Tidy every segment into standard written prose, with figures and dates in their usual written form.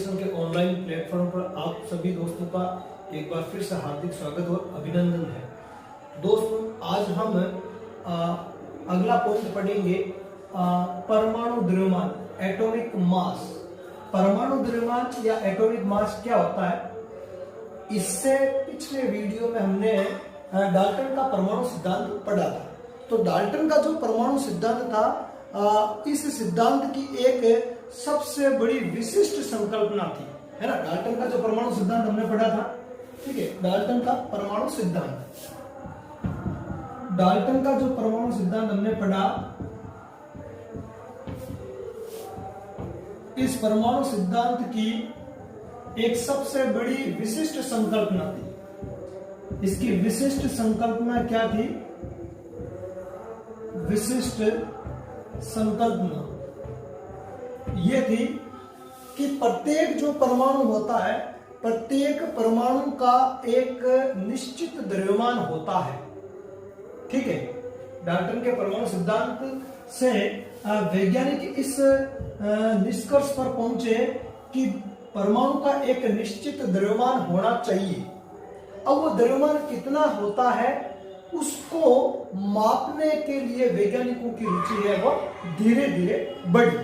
Education के online platform पर आप सभी दोस्तों का एक बार फिर से हार्दिक स्वागत और अभिनंदन है। दोस्तों, आज हम अगला पॉइंट पढ़ेंगे परमाणु द्रव्यमान, एटॉमिक मास। परमाणु द्रव्यमान या एटॉमिक मास क्या होता है? इससे पिछले वीडियो में हमने डाल्टन का परमाणु सिद्धांत पढ़ा था। तो डाल्टन का जो परमाणु सिद्धांत था, इस सिद्धांत की एक सबसे बड़ी विशिष्ट संकल्पना थी, है ना। डाल्टन का जो परमाणु सिद्धांत हमने पढ़ा था, ठीक है, डाल्टन का परमाणु सिद्धांत, डाल्टन का जो परमाणु सिद्धांत हमने पढ़ा, इस परमाणु सिद्धांत की एक सबसे बड़ी विशिष्ट संकल्पना थी। इसकी विशिष्ट संकल्पना क्या थी? विशिष्ट संकल्पना ये थी कि प्रत्येक जो परमाणु होता है, प्रत्येक परमाणु का एक निश्चित द्रव्यमान होता है, ठीक है। डाल्टन के परमाणु सिद्धांत से वैज्ञानिक इस निष्कर्ष पर पहुंचे कि परमाणु का एक निश्चित द्रव्यमान होना चाहिए। अब वो द्रव्यमान कितना होता है, उसको मापने के लिए वैज्ञानिकों की रुचि है वो धीरे धीरे बढ़ी,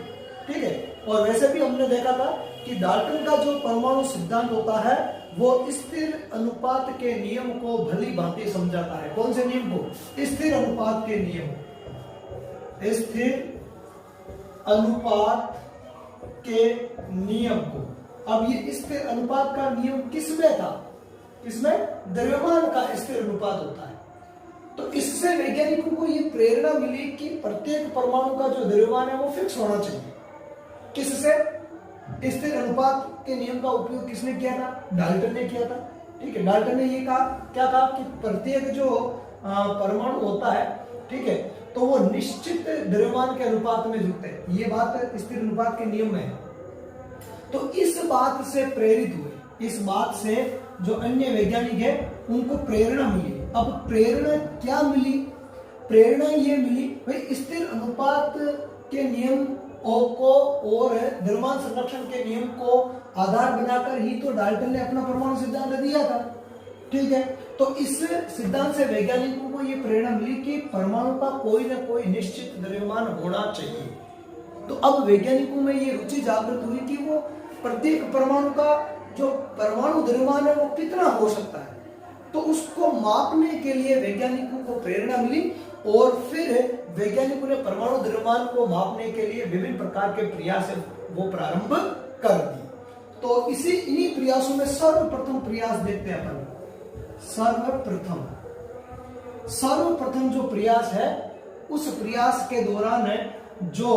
ठीक है। और वैसे भी हमने देखा था कि डाल्टन का जो परमाणु सिद्धांत होता है वो स्थिर अनुपात के नियम को भली भांति समझाता है। कौन से नियम को? स्थिर अनुपात के नियम, स्थिर अनुपात के नियम को। अब ये स्थिर अनुपात का नियम किसमें था? इसमें द्रव्यमान का स्थिर अनुपात होता है। तो इससे वैज्ञानिकों को ये प्रेरणा मिली कि प्रत्येक परमाणु का जो द्रव्यमान है वो फिक्स होना चाहिए। किससे? स्थिर अनुपात के नियम का उपयोग किसने किया था? डाल्टन ने किया था, ठीक है। डाल्टन ने ये कहा, क्या कहा कि प्रत्येक जो परमाणु होता है, ठीक है, तो वो निश्चित द्रव्यमान के अनुपात में जुड़ते हैं। ये बात स्थिर अनुपात के नियम में है। तो इस बात से प्रेरित हुए, इस बात से जो अन्य वैज्ञानिक है उनको प्रेरणा मिली। अब प्रेरणा क्या मिली? प्रेरणा ये मिली भाई, स्थिर अनुपात के नियम को और द्रव्यमान संरक्षण के नियम को आधार बनाकर ही तो डाल्टन ने अपना परमाणु सिद्धांत दिया था, ठीक है। तो इस सिद्धांत से वैज्ञानिकों को ये प्रेरणा मिली कि परमाणु का कोई ना कोई निश्चित द्रव्यमान होना चाहिए। तो अब वैज्ञानिकों में ये रुचि जागृत हुई कि वो प्रत्येक परमाणु का जो परमाणु द्रव्यमान है वो कितना हो सकता है। तो उसको मापने के लिए वैज्ञानिकों को प्रेरणा मिली और फिर वैज्ञानिकों ने परमाणु द्रव्यमान को मापने के लिए विभिन्न प्रकार के प्रयास वो प्रारंभ कर दिए। तो इन्हीं प्रयासों में सर्वप्रथम प्रयास देखते हैं अपन। सर्वप्रथम जो प्रयास है, उस प्रयास के दौरान जो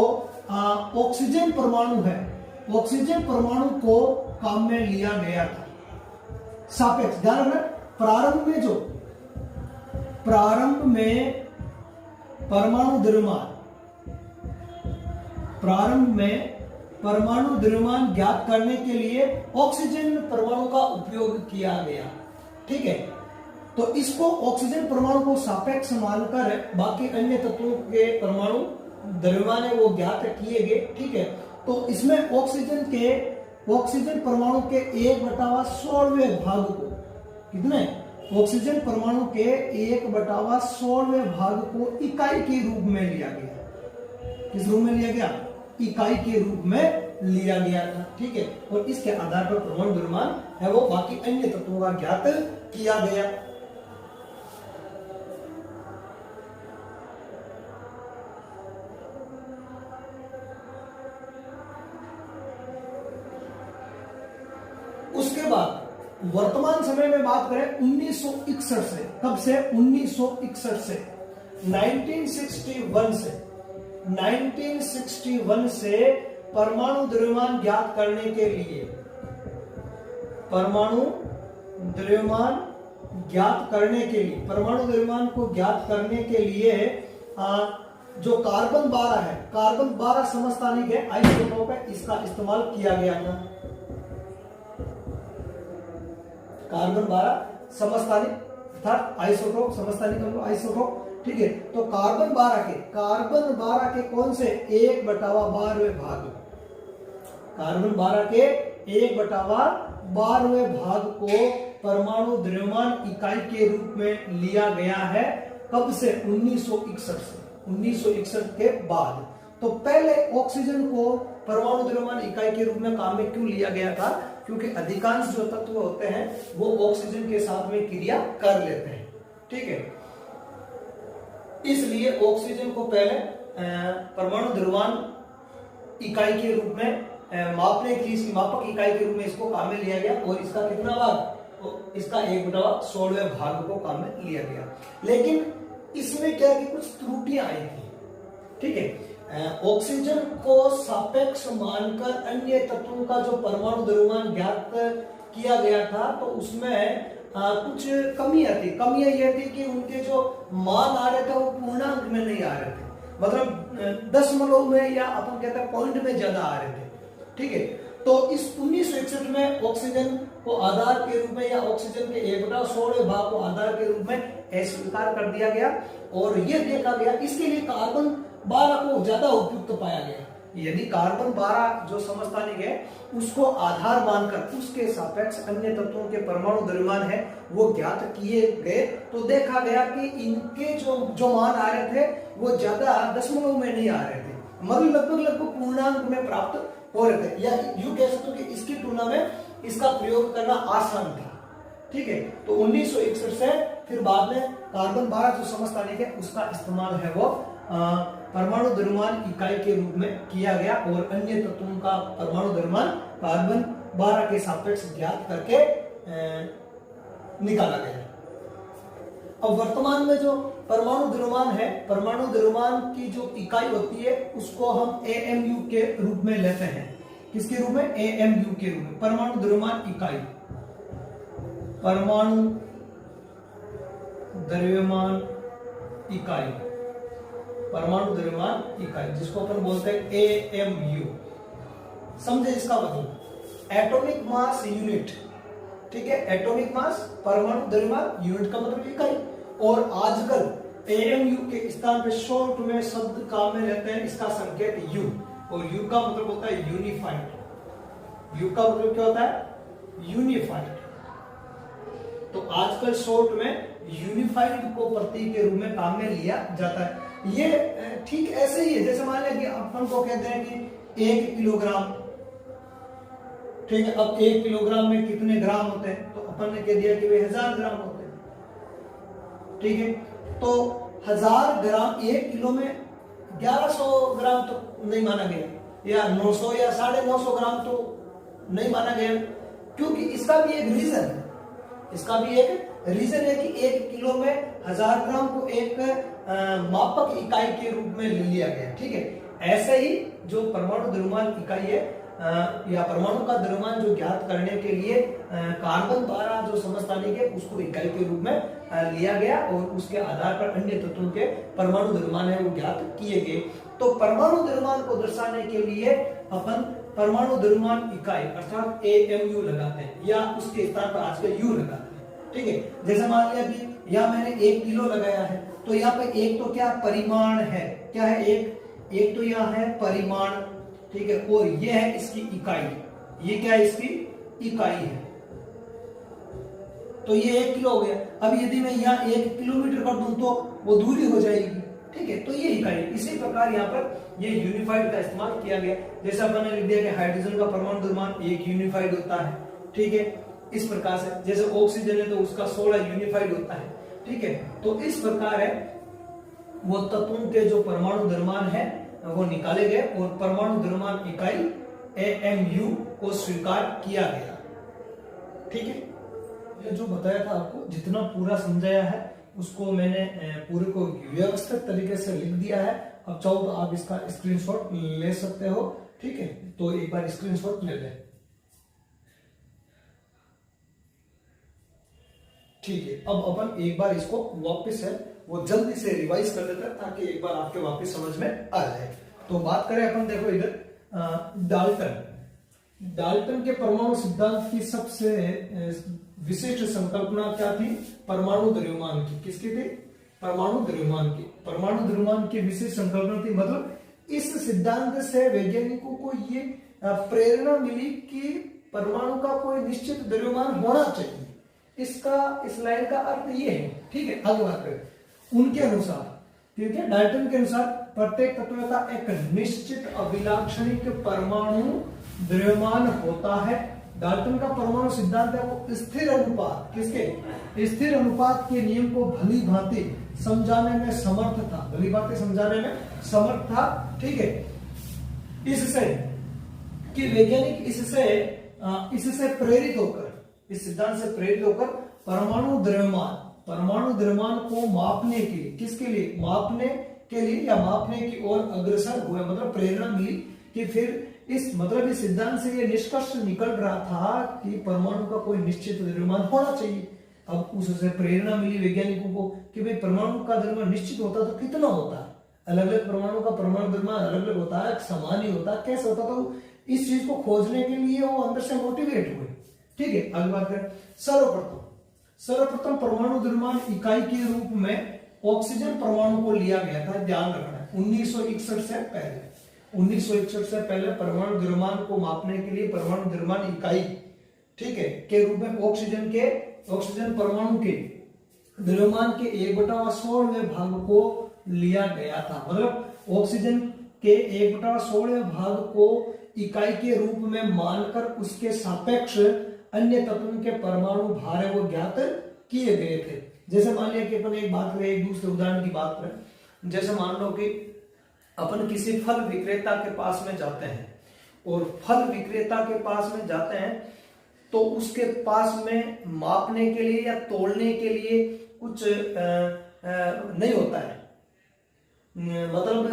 ऑक्सीजन परमाणु है, ऑक्सीजन परमाणु को काम में लिया गया था। सापेक्ष ध्यान रखना, प्रारंभ में परमाणु द्रव्यमान ज्ञात करने के लिए ऑक्सीजन परमाणु का उपयोग किया गया, ठीक है। तो इसको ऑक्सीजन परमाणु को सापेक्ष मानकर बाकी अन्य तत्वों के परमाणु द्रव्यमान है वो ज्ञात किए गए, ठीक है। तो इसमें ऑक्सीजन परमाणु के 1/16वें भाग को, कितने? ऑक्सीजन परमाणु के 1/16वें भाग को इकाई के रूप में लिया गया। किस रूप में लिया गया? इकाई के रूप में लिया गया था, ठीक है। और इसके आधार पर परमाणु द्रव्यमान है वो बाकी अन्य तत्वों का ज्ञात किया गया। उसके बाद वर्तमान समय में बात करें 1961 से, कब से? 1961 से 1961 से परमाणु द्रव्यमान ज्ञात करने के लिए, परमाणु द्रव्यमान को ज्ञात करने के लिए जो कार्बन 12 है, कार्बन 12 समस्थानिक है, आइसोटोप है, इसका इस्तेमाल किया गया था। कार्बन 12 समस्थानिक अर्थात आइसोटोप, समस्थानिक हम लोग आइसोटोप, ठीक है। तो कार्बन 12 के कौन से 1/12वें भाग, कार्बन 12 के 1/12वें भाग को परमाणु द्रव्यमान इकाई के रूप में लिया गया है। कब से? 1961 से। 1961 के बाद। तो पहले ऑक्सीजन को परमाणु द्रव्यमान इकाई के रूप में काम में क्यों लिया गया था? क्योंकि अधिकांश जो तत्व होते हैं वो ऑक्सीजन के साथ में क्रिया कर लेते हैं, ठीक है। इसलिए ऑक्सीजन को पहले परमाणु द्रव्यमान इकाई के रूप में मापने की, इसकी मापक इकाई के रूप में इसको काम में लिया गया और इसका कितना भाग? तो इसका 1/16वें भाग को काम में लिया गया। लेकिन इसमें क्या है कि कुछ त्रुटियां आई थी, ठीक है। ऑक्सीजन को सापेक्ष मानकर अन्य तत्वों का जो परमाणु द्रव्यमान ज्ञात किया गया था, तो उसमें कुछ कमियां थी। कमियां यह थी कि उनके जो मान आ रहे थे वो पूर्णांक में नहीं आ रहे थे, मतलब दशमलव में या अपन कहते हैं पॉइंट में ज्यादा आ रहे थे, ठीक है। तो इस 1961 में ऑक्सीजन को आधार के रूप में या ऑक्सीजन के 1/16वें भाग को आधार के रूप में अस्वीकार कर दिया गया और यह देखा गया। इसके लिए कार्बन 12 को ज्यादा उपयुक्त पाया गया। यदि कार्बन 12 जो समस्थानिक है उसको आधार मानकर उसके सापेक्ष अन्य तत्वों के परमाणु द्रव्यमान है वो ज्ञात किए गए, तो देखा गया कि इनके जो मान आ रहे थे वो ज्यादा दशमलव में नहीं आ रहे थे, मतलब लगभग पूर्णांक में प्राप्त हो रहे थे, या यूं कह सकते हो कि इसकी तुलना में इसका प्रयोग करना आसान था, ठीक है। तो 1961 से फिर बाद में कार्बन 12 जो समस्थानिक है उसका इस्तेमाल है वो परमाणु द्रव्यमान इकाई के रूप में किया गया और अन्य तत्वों का परमाणु द्रव्यमान कार्बन 12 के सापेक्ष ज्ञात करके निकाला गया। अब वर्तमान में जो परमाणु द्रव्यमान है, परमाणु द्रव्यमान की जो इकाई होती है उसको हम AMU के रूप में लेते हैं। किसके रूप में? AMU के रूप में, परमाणु द्रव्यमान इकाई। परमाणु द्रव्यमान इकाई, परमाणु द्रव्यमान इकाई जिसको अपन बोलते हैं AMU। समझे इसका मतलब? एटॉमिक मास यूनिट, ठीक है। एटॉमिक मास परमाणु द्रव्यमान यूनिट का मतलब इकाई। और आजकल AMU के स्थान पे शॉर्ट में शब्द काम में लेते हैं इसका संकेत U, और U का मतलब होता है यूनिफाइड। U का मतलब क्या होता है? यूनिफाइड। तो आजकल शॉर्ट में यूनिफाइड को प्रतीक के रूप में काम में लिया जाता है। ये ठीक ऐसे ही है जैसे मान लिया कि अपन को कहते हैं कि 1 किलोग्राम, ठीक है। अब 1 किलोग्राम में कितने ग्राम होते हैं? तो अपन ने कह दिया कि वे 1000 ग्राम होते हैं, ठीक है। तो 1000 ग्राम 1 किलो में 1100 ग्राम तो नहीं माना गया, या 900 या 950 ग्राम तो नहीं माना गया, क्योंकि इसका भी एक रीजन है। इसका भी एक रीजन है कि 1 किलो में 1000 ग्राम को एक मापक इकाई के रूप में ले लिया गया, ठीक है। ऐसे ही जो परमाणु द्रव्यमान इकाई है या परमाणु का द्रव्यमान जो ज्ञात करने के लिए कार्बन 12 जो समस्थानिक है उसको इकाई के रूप में लिया गया और उसके आधार पर अन्य तत्वों के परमाणु द्रव्यमान है वो ज्ञात किए गए। तो परमाणु द्रव्यमान को दर्शाने के लिए अपन परमाणु द्रव्यमान इकाई अर्थात AMU लगाते हैं या उसके स्थान पर आजकल U लगाते हैं, ठीक है। जैसे मान लिया कि यहाँ मैंने 1 किलो लगाया है, तो यहाँ पे एक तो क्या परिमाण है, क्या है? एक तो यहाँ है परिमाण, ठीक है, और ये है इसकी इकाई। ये क्या है? इसकी इकाई है। तो ये 1 किलो हो गया। अब यदि मैं यहाँ 1 किलोमीटर कर दूं तो वो दूरी हो जाएगी, ठीक है। तो ये इकाई। इसी प्रकार यहाँ पर ये यूनिफाइड का इस्तेमाल किया गया। जैसे अपन ने लिख दिया कि हाइड्रोजन का परमाणु द्रव्यमान 1 यूनिफाइड होता है, ठीक है। इस प्रकार से जैसे ऑक्सीजन है तो उसका 16 यूनिफाइड होता है, ठीक है। तो इस प्रकार है वो तत्वों के जो परमाणु द्रव्यमान है वो निकाले गए और परमाणु द्रव्यमान इकाई AMU को स्वीकार किया गया, ठीक है। ये जो बताया था आपको, जितना पूरा समझाया है उसको मैंने पूरे को व्यवस्थित तरीके से लिख दिया है। अब चाहो तो आप इसका स्क्रीनशॉट ले सकते हो, ठीक है। तो एक बार स्क्रीनशॉट ले लें, ठीक है। अब अपन एक बार इसको वापस है वो जल्दी से रिवाइज कर लेते हैं ताकि एक बार आपके वापस समझ में आ जाए। तो बात करें अपन, देखो इधर डाल्टन के परमाणु सिद्धांत की सबसे विशिष्ट संकल्पना क्या थी? परमाणु द्रव्यमान की। किसकी थी? परमाणु द्रव्यमान की। परमाणु द्रव्यमान की विशिष्ट संकल्पना थी, मतलब इस सिद्धांत से वैज्ञानिकों को ये प्रेरणा मिली कि परमाणु का कोई निश्चित द्रव्यमान होना चाहिए। इस लाइन का अर्थ ये है, ठीक है। आगे बात करें उनके अनुसार, ठीक है, डाल्टन के अनुसार प्रत्येक तत्व का एक निश्चित अभिलाक्षणिक परमाणु द्रव्यमान होता है। डाल्टन का परमाणु सिद्धांत है वो स्थिर अनुपात, किसके, स्थिर अनुपात के नियम को भली भांति समझाने में समर्थ था, भली भांति समझाने में समर्थ था, ठीक है। इससे कि वैज्ञानिक इससे प्रेरित होकर, इस सिद्धांत से प्रेरित होकर परमाणु द्रव्यमान को मापने के लिए, किसके लिए, मापने के लिए या मापने की ओर अग्रसर हुए, मतलब प्रेरणा मिली कि फिर इस सिद्धांत से ये निष्कर्ष निकल रहा था कि परमाणु का कोई निश्चित द्रव्यमान होना चाहिए। अब उससे प्रेरणा मिली वैज्ञानिकों को कि भाई परमाणु का द्रव्यमान निश्चित होता तो कितना होता है, अलग अलग परमाणु का परमाणु द्रव्यमान अलग अलग होता है, समान ही होता है, कैसे होता, तो इस चीज को खोजने के लिए वो अंदर से मोटिवेट हुए, ठीक है। आगे बात करें, सर्वप्रथम परमाणु द्रव्यमान इकाई के रूप में ऑक्सीजन परमाणु को लिया गया था, ध्यान रखना है। 1961 से पहले परमाणु द्रव्यमान को मापने के लिए परमाणु द्रव्यमान इकाई, ठीक है, के रूप में ऑक्सीजन परमाणु के द्रव्यमान के 1/16वें भाग को लिया गया था, मतलब ऑक्सीजन के 1/16वें भाग को इकाई के रूप में मानकर उसके सापेक्ष अन्य तत्वों के परमाणु भार है वो ज्ञात किए गए थे। जैसे मान लिया कि अपन एक बात करें, एक दूसरे उदाहरण की बात करें, जैसे मान लो कि अपन किसी फल विक्रेता के पास में जाते हैं और फल विक्रेता के पास में जाते हैं तो उसके पास में मापने के लिए या तोलने के लिए कुछ नहीं होता है। मतलब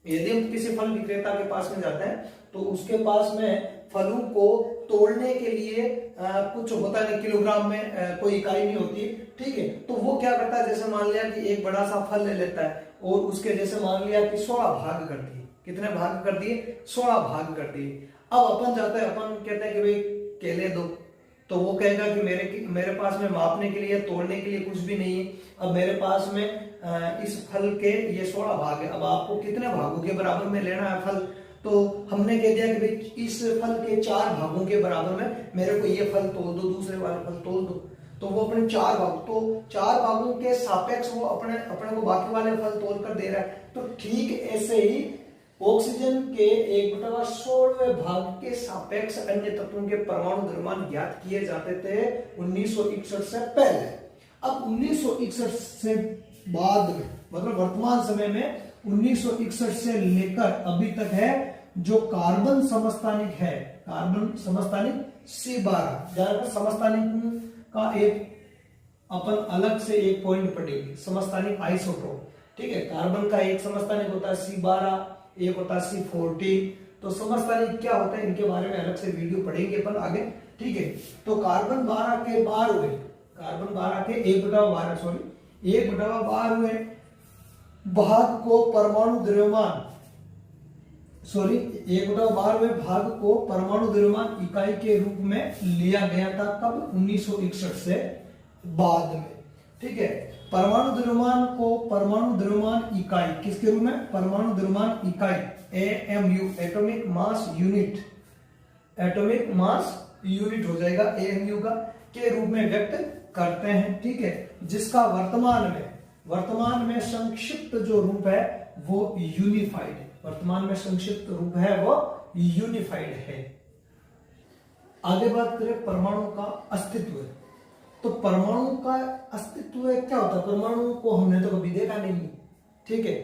यदि हम किसी फल विक्रेता के पास में जाते हैं तो उसके पास में फलों को तोड़ने के लिए कुछ होता नहीं, किलोग्राम में कोई इकाई नहीं होती, ठीक है। तो वो क्या करता है, जैसे मान लिया कि एक बड़ा सा फल ले लेता है और उसके जैसे मान लिया कि 16 भाग कर दिए, कितने भाग कर दिए, 16 भाग कर दिए। अब अपन जाते हैं, अपन कहते हैं कि भाई केले दो, तो वो कहेगा कि मेरे पास में मापने के लिए तोड़ने के लिए कुछ भी नहीं है। अब मेरे पास में इस फल के ये 16 भाग है, अब आपको कितने भागों के बराबर में लेना है फल, तो हमने कह दिया कि भाई इस फल के 4 भागों के बराबर में मेरे को ये फल तोल दो, दूसरे वाले फल तोल दो। तो वो अपने 4 भाग, तो 4 भागों के सापेक्ष वो अपने को बाकी वाले फल तोल कर दे रहा है। तो ठीक ऐसे ही ऑक्सीजन के 1/16वें भाग के सापेक्ष अन्य तत्वों के परमाणु द्रव्यमान ज्ञात किए जाते थे 1961 से पहले। अब 1961 से बाद में, मतलब वर्तमान समय में 1961 से लेकर अभी तक है जो कार्बन समस्थानिक है, कार्बन समस्थानिक C12, ज्यादातर समस्थानिक का एक अपन अलग से एक पॉइंट पढ़ेंगे, समस्थानिक आइसोटोप, ठीक है। कार्बन का एक समस्थानिक होता है C12, एक होता है C14। तो समस्थानिक क्या होता है इनके बारे में अलग से वीडियो पढ़ेंगे अपन आगे, ठीक है। तो कार्बन 12 के 12वें, कार्बन 12 के 1/12वें भाग को परमाणु द्रव्यमान, 1/12वें भाग को परमाणु द्रव्यमान इकाई के रूप में लिया गया था, कब, 1961 से बाद में, ठीक है। परमाणु द्रव्यमान को परमाणु द्रव्यमान इकाई किसके रूप में, परमाणु द्रव्यमान इकाई AMU, atomic mass unit, atomic mass unit हो जाएगा AMU का, के रूप में व्यक्त करते हैं, ठीक है। जिसका वर्तमान में संक्षिप्त जो रूप है वो यूनिफाइड है, वर्तमान में संक्षिप्त रूप है वो यूनिफाइड है। आगे बात करें परमाणु का अस्तित्व, तो परमाणु का अस्तित्व क्या होता है, परमाणु को हमने तो कभी देखा नहीं, ठीक है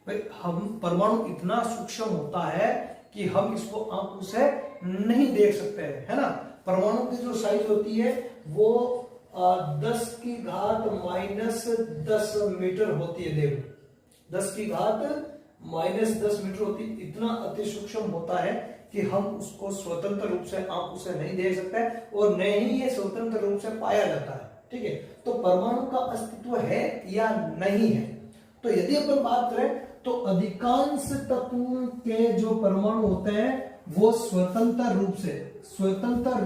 भाई। हम परमाणु इतना सूक्ष्म होता है कि हम इसको आंखों से नहीं देख सकते हैं, है ना। परमाणु की जो साइज होती है वो 10 की घात -10 मीटर होती है, देखो 10 की घात -10 मीटर होती है। इतना अति सूक्ष्म होता है कि हम उसको स्वतंत्र रूप से आंखों से नहीं देख सकते और न ही ये स्वतंत्र रूप से पाया जाता है, ठीक है। तो परमाणु का अस्तित्व है या नहीं है, तो यदि अपन बात करें तो अधिकांश तत्वों के जो परमाणु होते हैं वो स्वतंत्र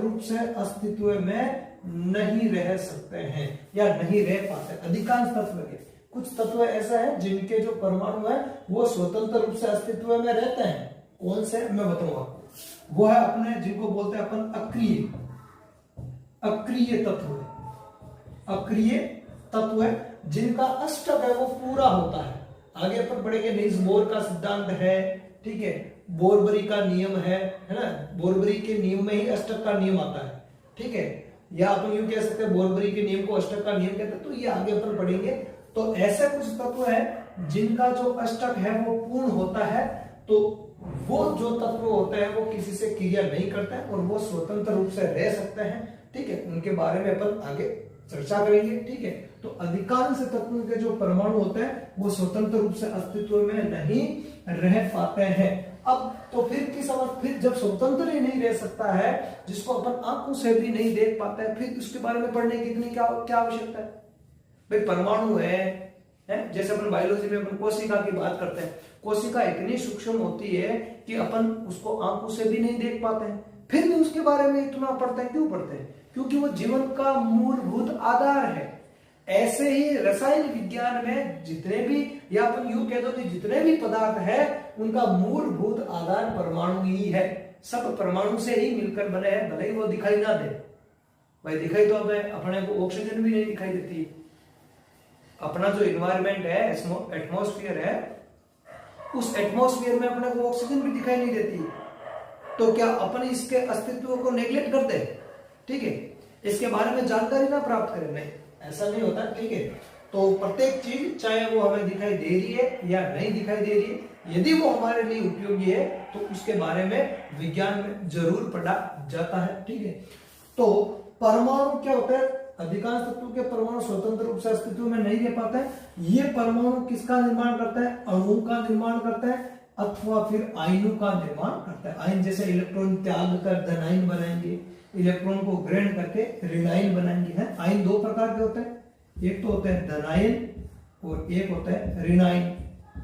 रूप से अस्तित्व में नहीं रह सकते हैं या नहीं रह पाते। अधिकांश तत्व के, कुछ तत्व ऐसा है जिनके जो परमाणु है वो स्वतंत्र रूप से अस्तित्व में रहते हैं, कौन से मैं बताऊंगा आपको। वो है अपने जिनको बोलते हैं अपन अक्रिय तत्व है। अक्रिय तत्व है जिनका अष्टक है वो पूरा होता है। आगे अपन पढ़ेंगे नील्स बोर का सिद्धांत है, ठीक है, बोरबरी का नियम है ना, बोरबरी के नियम में ही अष्टक का नियम आता है, ठीक है, या अपन यूं कह सकते हैं बोरबरी के नियम को अष्टक का नियम कहते हैं। तो ये आगे अपन पढ़ेंगे। तो ऐसे कुछ तत्व है जिनका जो अष्टक है वो पूर्ण होता है, तो वो जो तत्व होते हैं वो किसी से क्रिया नहीं करते हैं और वो स्वतंत्र रूप से रह सकते हैं, ठीक है। उनके बारे में अपन आगे चर्चा करेंगे, ठीक है। तो अधिकांश तत्वों के जो परमाणु होते हैं वो स्वतंत्र रूप से अस्तित्व में नहीं रह पाते हैं। अब तो फिर जब स्वतंत्र ही नहीं रह सकता है, जिसको अपन आंखों से भी नहीं देख पाते हैं, फिर उसके बारे में पढ़ने की इतनी क्या आवश्यकता है भाई। परमाणु है जैसे अपन बायोलॉजी में अपन कोशिका की बात करते हैं, कोशिका इतनी सूक्ष्म होती है कि अपन उसको आंखों से भी नहीं देख पाते हैं, फिर भी उसके बारे में इतना पढ़ते हैं। क्यों पढ़ते हैं? क्योंकि वो जीवन का मूलभूत आधार है। ऐसे ही रसायन विज्ञान में जितने भी, या अपन यूं कह दो कि जितने भी पदार्थ है उनका मूलभूत आधार परमाणु ही है। सब परमाणु से ही मिलकर बने हैं, भले ही वो दिखाई ना दे भाई। दिखाई तो अपने को ऑक्सीजन भी नहीं दिखाई देती। अपना जो इन्वायरमेंट है, एटमॉस्फेयर है, उस एटमॉस्फेयर में अपने को ऑक्सीजन भी दिखाई नहीं देती। तो क्या अपन इसके अस्तित्व को नेग्लेक्ट करते हैं? ठीक है, इसके बारे में जानकारी ना प्राप्त करें? नहीं, ऐसा नहीं होता, ठीक है। तो प्रत्येक चीज चाहे वो हमें दिखाई दे रही है या नहीं दिखाई दे रही है, यदि वो हमारे लिए उपयोगी है तो उसके बारे में विज्ञान में जरूर पढ़ा जाता है, ठीक है। तो परमाणु क्या होता है? अधिकांश तत्वों के परमाणु स्वतंत्र रूप से अस्तित्व में नहीं रह पाते हैं। ये परमाणु किसका निर्माण करता है? अणु का निर्माण करता है अथवा फिर आयनों का निर्माण करता है। आयन जैसे इलेक्ट्रॉन त्याग कर धन आयन बनाएंगे, इलेक्ट्रॉन को ग्रहण करके ऋण आयन बनाएंगे। हैं आयन दो प्रकार के होते हैं, एक तो होता है धन आयन और एक होता है ऋण आयन,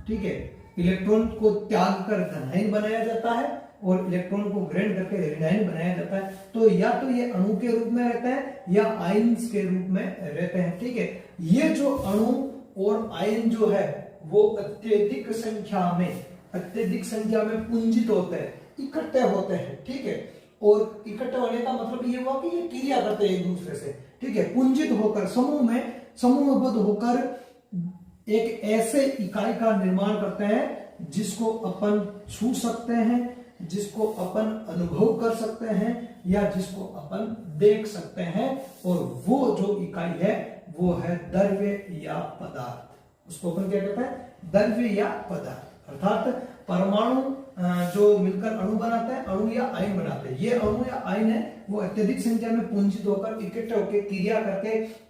ठीक है। इलेक्ट्रॉन को त्याग कर धन आयन बनाया जाता है और इलेक्ट्रॉन को ग्रहण करके ऋण आयन बनाया जाता है। तो या तो ये अणु के रूप में रहता है या आयन्स के रूप में रहते हैं, ठीक है। ये जो अणु और आयन जो है वो अत्यधिक संख्या में पुंजित होते हैं, इकट्ठे होते हैं, ठीक है। और इकट्ठे होने का मतलब ये हुआ कि ये क्रिया करते हैं एक दूसरे से, ठीक है। पुंजित होकर समूहबद्ध होकर एक ऐसे इकाई का निर्माण करते हैं जिसको अपन छू सकते हैं, जिसको अपन अनुभव कर सकते हैं या जिसको अपन देख सकते हैं। और वो जो इकाई है वो है द्रव्य या पदार्थ। उसको अपन क्या कहते हैं? द्रव्य या पदार्थ। अर्थात परमाणु जो मिलकर अणु बनाते हैं, अणु या आयन बनाते हैं। ये अणु या आयन है वो अत्यधिक संख्या में पुंजित होकर इकट्ठे होकर क्रिया करके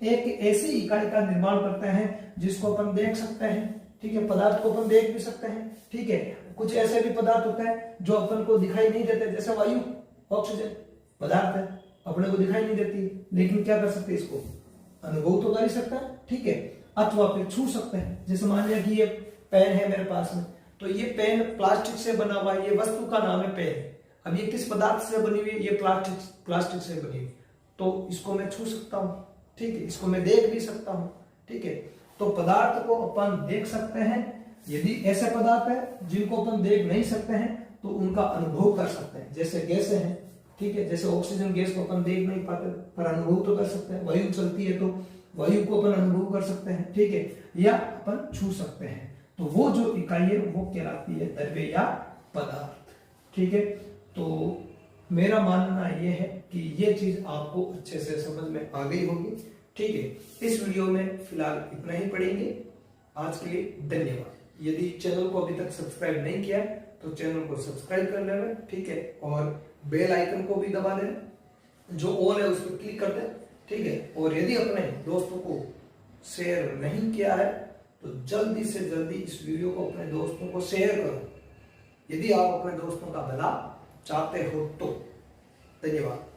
एक ऐसी इकाई का निर्माण करते हैं जिसको अपन देख सकते हैं, ठीक है। पदार्थ को अपन देख भी सकते हैं, ठीक है। कुछ ऐसे भी पदार्थ होते हैं जो अपन को दिखाई नहीं देते, जैसे वायु, ऑक्सीजन पदार्थ है, अपने को दिखाई नहीं देती, लेकिन क्या कर सकते हैं? इसको अनुभव तो कर ही सकता है, ठीक है। अथवा फिर छू सकते हैं। जैसे मान लिया कि ये पेन है मेरे पास में, तो ये पेन प्लास्टिक से बना हुआ है, ये वस्तु का नाम है पेन। अब ये किस पदार्थ से बनी हुई है? ये प्लास्टिक से बनी हुई, तो इसको मैं छू सकता हूं, ठीक है। इसको मैं देख भी सकता हूं, ठीक है। तो पदार्थ को अपन देख सकते हैं। यदि ऐसे पदार्थ है जिनको अपन देख नहीं सकते हैं तो उनका अनुभव कर सकते हैं। जैसे गैसें हैं, ठीक है। जैसे ऑक्सीजन गैस को अपन देख नहीं पाते पर अनुभव तो कर सकते हैं। वायु चलती है तो वायु को अपन अनुभव कर सकते हैं, ठीक है, या अपन छू सकते हैं। तो वो जो इकाई है वो कहलाती है द्रव्य या पदार्थ, ठीक है। तो मेरा मानना ये है कि ये चीज आपको अच्छे से समझ में आ गई होगी, ठीक है। इस वीडियो में फिलहाल इतना ही पढ़ेंगे। आज के लिए धन्यवाद। यदि चैनल को अभी तक सब्सक्राइब नहीं किया तो चैनल को सब्सक्राइब कर लेना, ठीक है, और बेल आइकन को भी दबा देना, जो ऑल है उस पर क्लिक कर दें, ठीक है। और यदि अपने दोस्तों को शेयर नहीं किया है तो जल्दी से जल्दी इस वीडियो को अपने दोस्तों को शेयर करो, यदि आप अपने दोस्तों का भला चाहते हो तो। धन्यवाद।